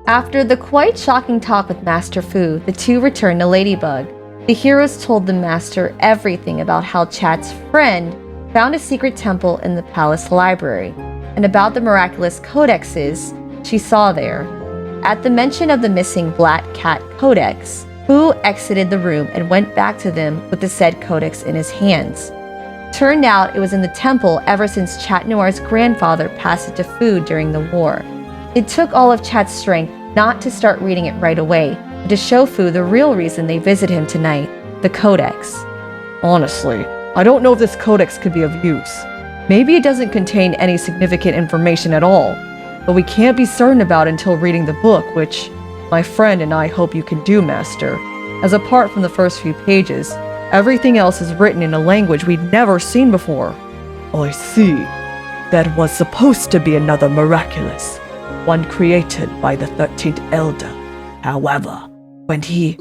After the quite shocking talk with Master Fu, the two returned to Ladybug. The heroes told the Master everything about how Chat's friend found a secret temple in the palace library, and about the miraculous codexes she saw there. At the mention of the missing Black Cat Codex, Fu exited the room and went back to them with the said codex in his hands. Turned out it was in the temple ever since Chat Noir's grandfather passed it to Fu during the war. It took all of Chat's strength not to start reading it right away, but to show Fu the real reason they visit him tonight, the codex. Honestly, I don't know if this codex could be of use. Maybe it doesn't contain any significant information at all, but we can't be certain about it until reading the book, which my friend and I hope you can do, Master, as apart from the first few pages, everything else is written in a language we'd never seen before. I see. That was supposed to be another miraculous, one created by the 13th Elder. However, when he...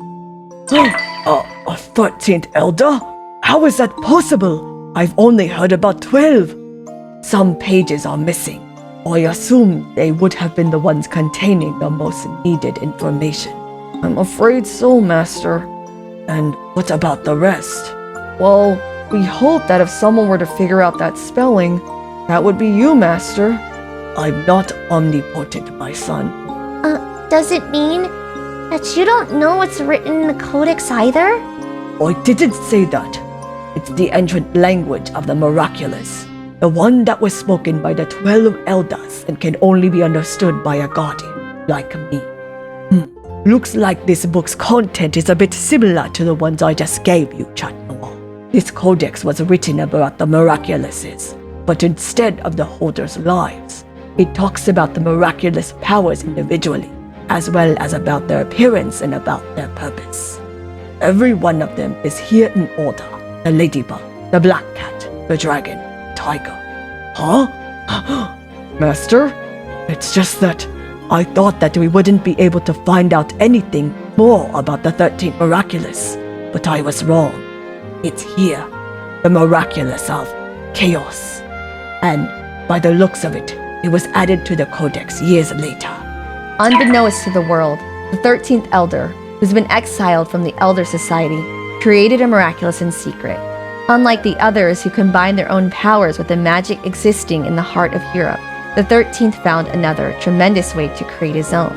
a 13th Elder? How is that possible? I've only heard about 12. Some pages are missing. I assume they would have been the ones containing the most needed information. I'm afraid so, Master. And what about the rest? Well, we hope that if someone were to figure out that spelling, that would be you, Master. I'm not omnipotent, my son. Does it mean that you don't know what's written in the codex either? I didn't say that. It's the ancient language of the miraculous. The one that was spoken by the 12 elders and can only be understood by a guardian, like me. Looks like this book's content is a bit similar to the ones I just gave you, Chat Noir. This codex was written about the miraculouses, but instead of the holders' lives, it talks about the miraculous powers individually, as well as about their appearance and about their purpose. Every one of them is here in order. The ladybug, the black cat, the dragon, tiger. Huh? Master? It's just that I thought that we wouldn't be able to find out anything more about the 13th Miraculous, but I was wrong. It's here, the Miraculous of Chaos. And by the looks of it, it was added to the Codex years later. Unbeknownst to the world, the 13th Elder, who's been exiled from the Elder Society, created a miraculous in secret. Unlike the others who combined their own powers with the magic existing in the heart of Europe, the 13th found another tremendous way to create his own.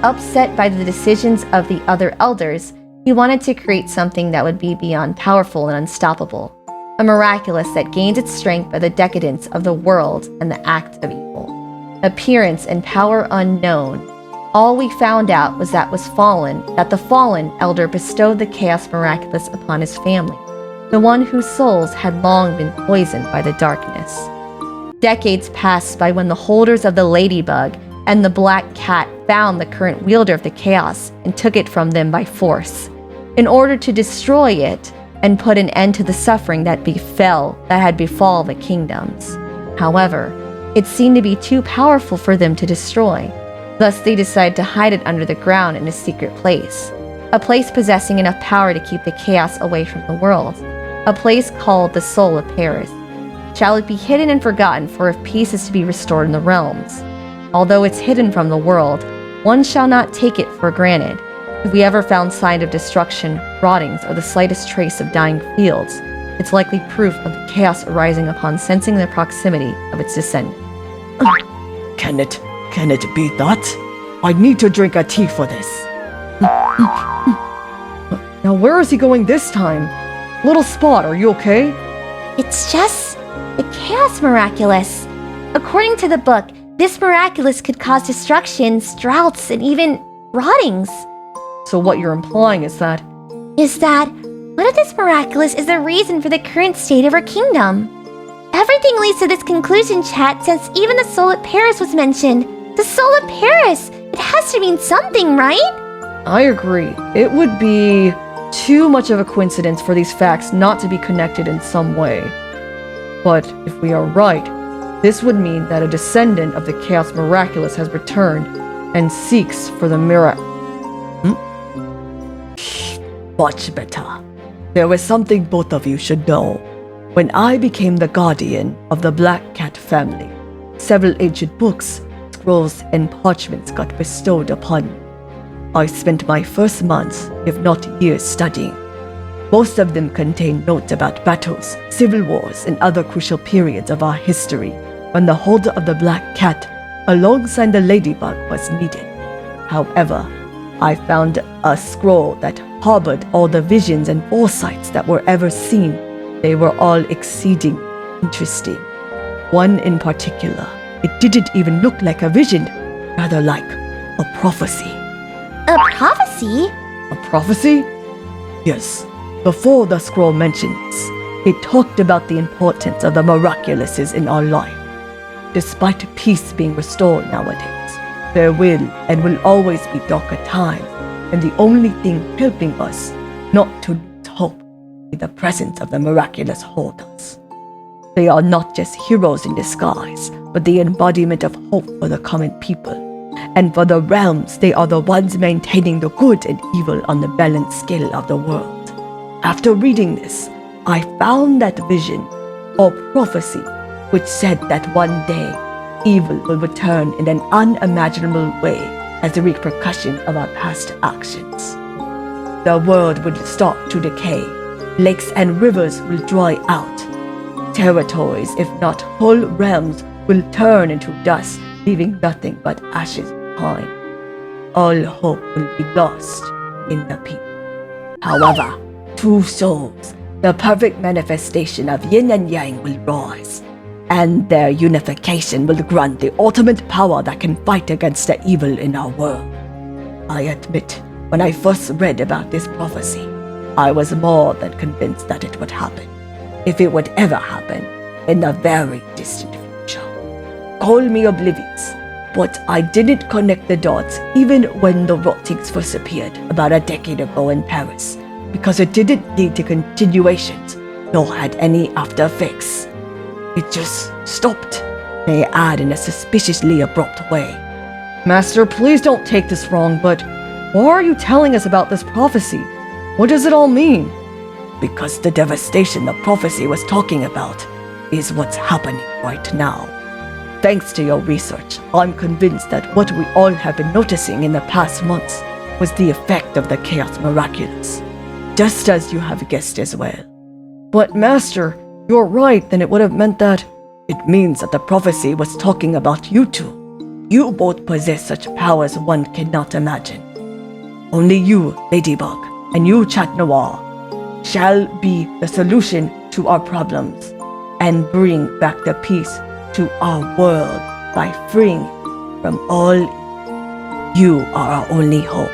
Upset by the decisions of the other elders, he wanted to create something that would be beyond powerful and unstoppable. A miraculous that gains its strength by the decadence of the world and the act of evil. Appearance and power unknown. All we found out was that the fallen elder bestowed the chaos miraculous upon his family, the one whose souls had long been poisoned by the darkness. Decades passed by when the holders of the ladybug and the black cat found the current wielder of the chaos and took it from them by force, in order to destroy it and put an end to the suffering that had befall the kingdoms. However, it seemed to be too powerful for them to destroy. Thus they decided to hide it under the ground in a secret place, a place possessing enough power to keep the chaos away from the world, a place called the Soul of Paris. Shall it be hidden and forgotten for if peace is to be restored in the realms? Although it's hidden from the world, one shall not take it for granted. If we ever found sign of destruction, rottings, or the slightest trace of dying fields, it's likely proof of the chaos arising upon sensing the proximity of its descendant. Can it be that? I need to drink a tea for this. Now where is he going this time? Little Spot, are you okay? It's just the chaos miraculous. According to the book, this miraculous could cause destructions, droughts, and even rottings. So what you're implying is that What if this miraculous is the reason for the current state of our kingdom? Everything leads to this conclusion, chat, since even the soul at Paris was mentioned. The soul of Paris! It has to mean something, right? I agree. It would be too much of a coincidence for these facts not to be connected in some way. But if we are right, this would mean that a descendant of the Chaos Miraculous has returned and seeks for the miracle. Much better. There was something both of you should know. When I became the guardian of the Black Cat family, several ancient books, scrolls and parchments got bestowed upon me. I spent my first months, if not years, studying. Most of them contain notes about battles, civil wars, and other crucial periods of our history when the holder of the black cat alongside the ladybug was needed. However, I found a scroll that harbored all the visions and foresights that were ever seen. They were all exceeding interesting. One in particular, it didn't even look like a vision, rather like a prophecy. A prophecy? A prophecy? Yes. Before the scroll mentions, it talked about the importance of the miraculouses in our life. Despite peace being restored nowadays, there will and will always be darker times, and the only thing helping us not to lose hope is the presence of the miraculous holders. They are not just heroes in disguise, but the embodiment of hope for the common people. And for the realms, they are the ones maintaining the good and evil on the balanced scale of the world. After reading this, I found that vision, or prophecy, which said that one day, evil will return in an unimaginable way as a repercussion of our past actions. The world will start to decay, lakes and rivers will dry out, territories, if not whole realms, will turn into dust, leaving nothing but ashes behind. All hope will be lost in the people. However, two souls, the perfect manifestation of yin and yang, will rise, and their unification will grant the ultimate power that can fight against the evil in our world. I admit, when I first read about this prophecy, I was more than convinced that it would happen, if it would ever happen, in the very distant future. Call me oblivious, but I didn't connect the dots even when the rottings first appeared about a decade ago in Paris, because it didn't lead to continuations, nor had any after effects. It just stopped, they add in a suspiciously abrupt way. Master, please don't take this wrong, but why are you telling us about this prophecy? What does it all mean? Because the devastation the prophecy was talking about is what's happening right now. Thanks to your research, I'm convinced that what we all have been noticing in the past months was the effect of the Chaos Miraculous, just as you have guessed as well. But Master, you're right, then it would have meant that... It means that the prophecy was talking about you two. You both possess such powers one cannot imagine. Only you, Ladybug, and you, Chat Noir, shall be the solution to our problems and bring back the peace to our world by freeing from all evil. You are our only hope.